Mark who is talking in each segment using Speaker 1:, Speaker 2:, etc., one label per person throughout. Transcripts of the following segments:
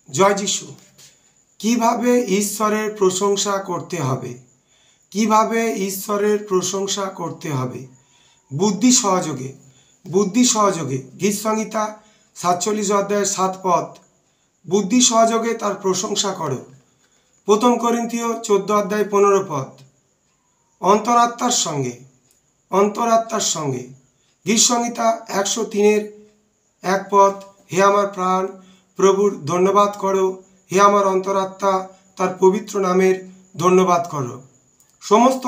Speaker 1: জয় যিশু। কিভাবে ঈশ্বরের প্রশংসা করতে হবে, কিভাবে ঈশ্বরের প্রশংসা করতে হবে? বুদ্ধি সহযোগে গীত সংহিতা 47 অধ্যায়ের 7 পদ। বুদ্ধি সহযোগে তার প্রশংসা করো। 1 করিন্থীয় 14 অধ্যায় 15 পদ। অন্তরাত্মার সঙ্গে গীত সংহিতা 103 1 পদ। হে আমার প্রাণ প্রভুর ধন্যবাদ করো, হে আমার অন্তরাত্মা তার পবিত্র নামের ধন্যবাদ করো। সমস্ত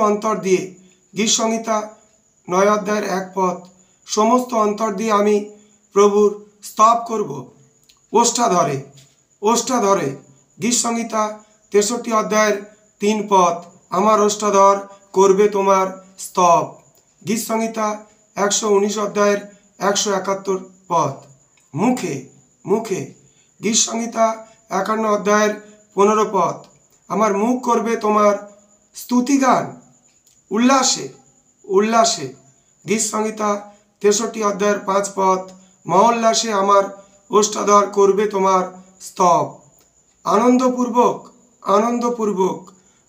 Speaker 1: অন্তর দিয়ে গীত সংহিতা 9 অধ্যায়ের 1 পদ। সমস্ত অন্তর দিয়ে আমি প্রভুর স্তব করব। ওষ্ঠাধরে গীত সংহিতা 63 অধ্যায়ের 3 পদ। আমার ওষ্ঠাধর করবে তোমার স্তব। গীত সংহিতা 119 অধ্যায়ের 171 পদ। মুখে গীত সংহিতা 51 অধ্যায়ের 15 পদ। আমার মুখ করবে তোমার স্তুতিগান উল্লাসে। গীত সংহিতা 63 অধ্যায়ের 5 পদ। মহোল্লাসে আমার ওষ্ঠাধর করবে তোমার স্তব। আনন্দপূর্বক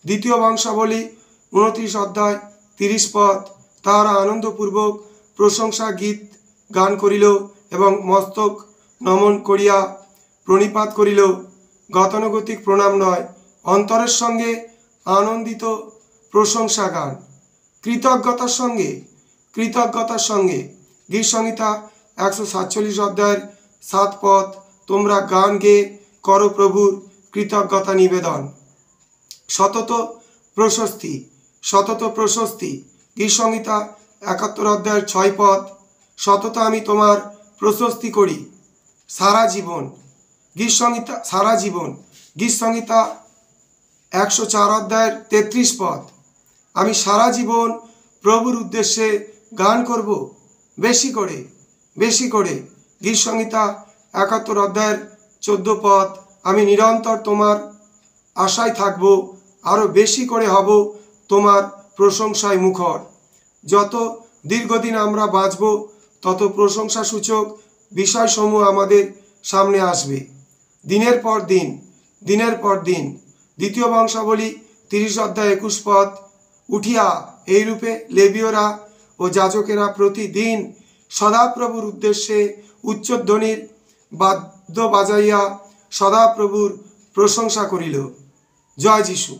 Speaker 1: 2 বংশাবলী 29 অধ্যায় 30 পদ। তাহারা আনন্দপূর্বক প্রশংসা গীত গান করিল এবং মস্তক নমন করিয়া প্রণিপাত করিল। গতানুগতিক প্রণাম নয়, অন্তরের সঙ্গে আনন্দিত প্রশংসা গান। কৃতজ্ঞতার সঙ্গে গীত সংহিতা 147 অধ্যায়ের 7 পদ। তোমরা গান গেয়ে করো প্রভুর কৃতজ্ঞতা নিবেদন। সতত প্রশস্তি গীত সংহিতা 71 অধ্যায়ের 6 পদ। সতত আমি তোমার প্রশস্তি করি সারা জীবন। গীত সংহিতা 104 অধ্যায়ের 33 পদ। আমি সারা জীবন প্রভুর উদ্দেশ্যে গান করব বেশি করে। গীত সংহিতা 71 অধ্যায়ের 14 পদ। আমি নিরন্তর তোমার আশায় থাকব, আরও বেশি করে হব তোমার প্রশংসায় মুখর। যত দীর্ঘদিন আমরা বাঁচব, তত প্রশংসাসূচক বিষয়সমূহ আমাদের সামনে আসবে দিনের পর দিন। 2 বংশাবলী 30 অধ্যায় 21 পদ। উঠিয়া এইরূপে লেবীয়রা ও যাজকেরা প্রতিদিন সদাপ্রভুর উদ্দেশ্যে উচ্চধ্বনির বাদ্য বাজাইয়া সদাপ্রভুর প্রশংসা করিল। জয় যিশু।